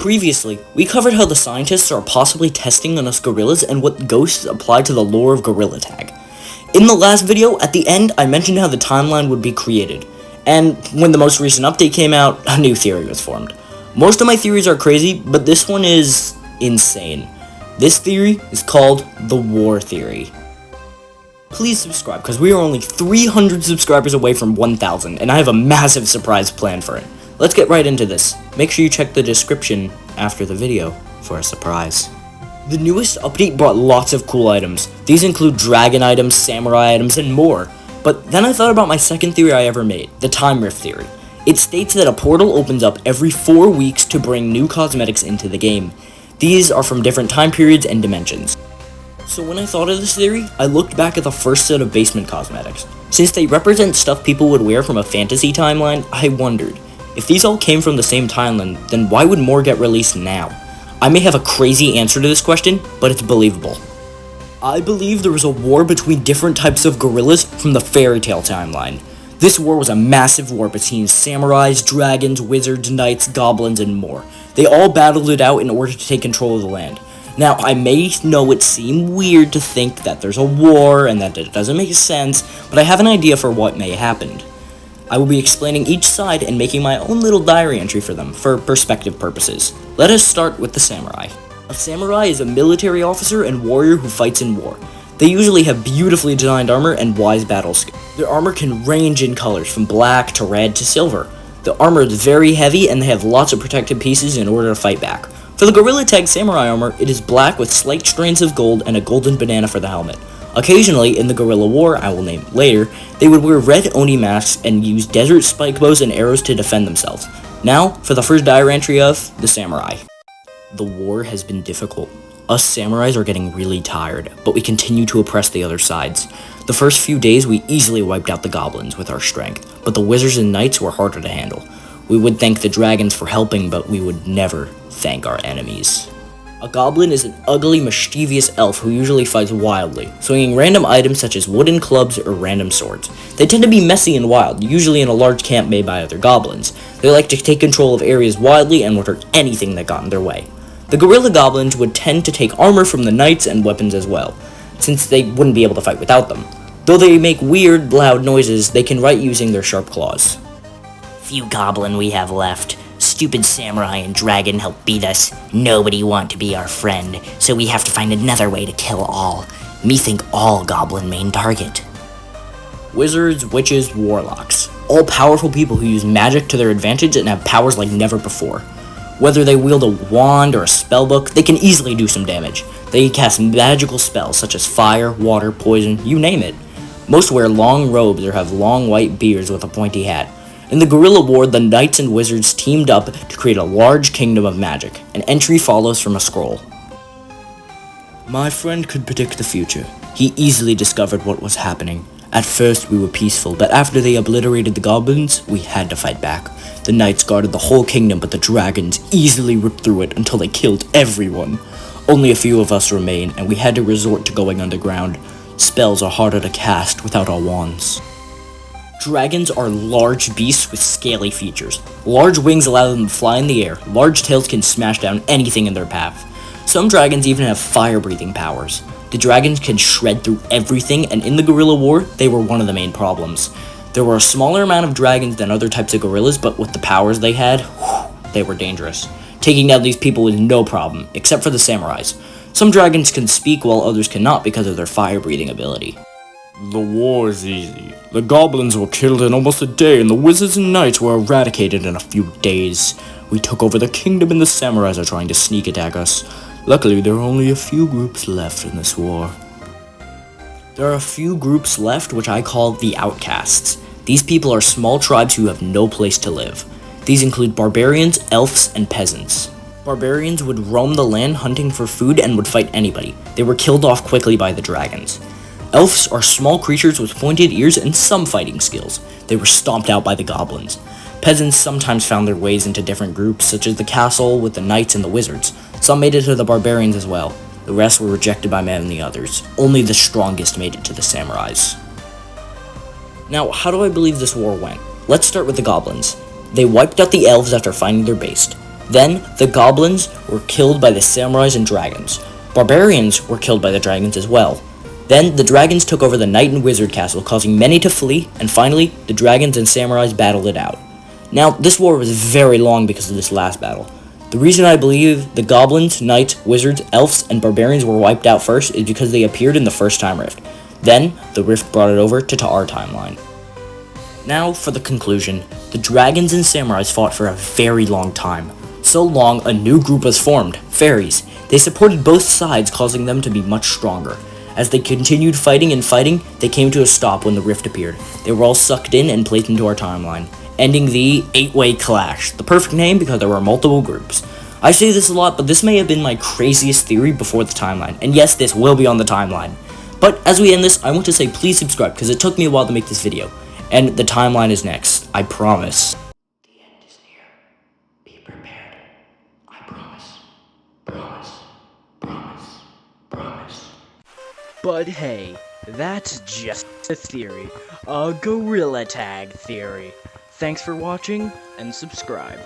Previously, we covered how the scientists are possibly testing on us gorillas and what ghosts apply to the lore of gorilla tag. In the last video, at the end, I mentioned how the timeline would be created, and when the most recent update came out, a new theory was formed. Most of my theories are crazy, but this one is insane. This theory is called the war theory. Please subscribe, because we are only 300 subscribers away from 1,000, and I have a massive surprise planned for it. Let's get right into this. Make sure you check the description after the video for a surprise. The newest update brought lots of cool items. These include dragon items, samurai items, and more. But then I thought about my second theory I ever made, the time rift theory. It states that a portal opens up every 4 weeks to bring new cosmetics into the game. These are from different time periods and dimensions. So when I thought of this theory, I looked back at the first set of basement cosmetics. Since they represent stuff people would wear from a fantasy timeline, I wondered, if these all came from the same timeline, then why would more get released now? I may have a crazy answer to this question, but it's believable. I believe there was a war between different types of gorillas from the fairy tale timeline. This war was a massive war between samurais, dragons, wizards, knights, goblins, and more. They all battled it out in order to take control of the land. Now, I may know it seem weird to think that there's a war and that it doesn't make sense, but I have an idea for what may have happened. I will be explaining each side and making my own little diary entry for them, for perspective purposes. Let us start with the samurai. A samurai is a military officer and warrior who fights in war. They usually have beautifully designed armor and wise battle skills. Their armor can range in colors, from black to red to silver. The armor is very heavy and they have lots of protective pieces in order to fight back. For the gorilla tag samurai armor, it is black with slight strands of gold and a golden banana for the helmet. Occasionally, in the guerrilla war I will name later, they would wear red oni masks and use desert spike bows and arrows to defend themselves. Now, for the first diary entry of the samurai. The war has been difficult. Us samurais are getting really tired, but we continue to oppress the other sides. The first few days we easily wiped out the goblins with our strength, but the wizards and knights were harder to handle. We would thank the dragons for helping, but we would never thank our enemies. A goblin is an ugly, mischievous elf who usually fights wildly, swinging random items such as wooden clubs or random swords. They tend to be messy and wild, usually in a large camp made by other goblins. They like to take control of areas wildly and would hurt anything that got in their way. The gorilla goblins would tend to take armor from the knights and weapons as well, since they wouldn't be able to fight without them. Though they make weird, loud noises, they can write using their sharp claws. Few goblin we have left. Stupid samurai and dragon help beat us. Nobody want to be our friend, so we have to find another way to kill all. Me think all goblin main target. Wizards, witches, warlocks. All powerful people who use magic to their advantage and have powers like never before. Whether they wield a wand or a spellbook, they can easily do some damage. They can cast magical spells such as fire, water, poison, you name it. Most wear long robes or have long white beards with a pointy hat. In the guerrilla war, the knights and wizards teamed up to create a large kingdom of magic. An entry follows from a scroll. My friend could predict the future. He easily discovered what was happening. At first we were peaceful, but after they obliterated the goblins, we had to fight back. The knights guarded the whole kingdom, but the dragons easily ripped through it until they killed everyone. Only a few of us remain, and we had to resort to going underground. Spells are harder to cast without our wands. Dragons are large beasts with scaly features. Large wings allow them to fly in the air. Large tails can smash down anything in their path. Some dragons even have fire-breathing powers. The dragons can shred through everything, and in the guerrilla war, they were one of the main problems. There were a smaller amount of dragons than other types of gorillas, but with the powers they had, they were dangerous. Taking down these people was no problem, except for the samurais. Some dragons can speak while others cannot because of their fire-breathing ability. The war is easy. The goblins were killed in almost a day, and the wizards and knights were eradicated in a few days. We took over the kingdom, and the samurais are trying to sneak attack us. Luckily, there are only a few groups left in this war. There are a few groups left which I call the Outcasts. These people are small tribes who have no place to live. These include barbarians, elves, and peasants. Barbarians would roam the land hunting for food and would fight anybody. They were killed off quickly by the dragons. Elves are small creatures with pointed ears and some fighting skills. They were stomped out by the goblins. Peasants sometimes found their ways into different groups, such as the castle with the knights and the wizards. Some made it to the barbarians as well. The rest were rejected by many others. Only the strongest made it to the samurais. Now, how do I believe this war went? Let's start with the goblins. They wiped out the elves after finding their base. Then, the goblins were killed by the samurais and dragons. Barbarians were killed by the dragons as well. Then, the dragons took over the knight and wizard castle, causing many to flee, and finally, the dragons and samurais battled it out. Now, this war was very long because of this last battle. The reason I believe the goblins, knights, wizards, elves, and barbarians were wiped out first is because they appeared in the first time rift. Then, the rift brought it over to our timeline. Now, for the conclusion, the dragons and samurais fought for a very long time. So long, a new group was formed, fairies. They supported both sides, causing them to be much stronger. As they continued fighting and fighting, they came to a stop when the rift appeared. They were all sucked in and placed into our timeline, ending the 8-way clash, the perfect name because there were multiple groups. I say this a lot, but this may have been my craziest theory before the timeline, and yes, this will be on the timeline. But as we end this, I want to say please subscribe, because it took me a while to make this video, and the timeline is next, I promise. The end is near. Be prepared. I promise. Promise. Promise. Promise. But hey, that's just a theory. A gorilla tag theory. Thanks for watching, and subscribe.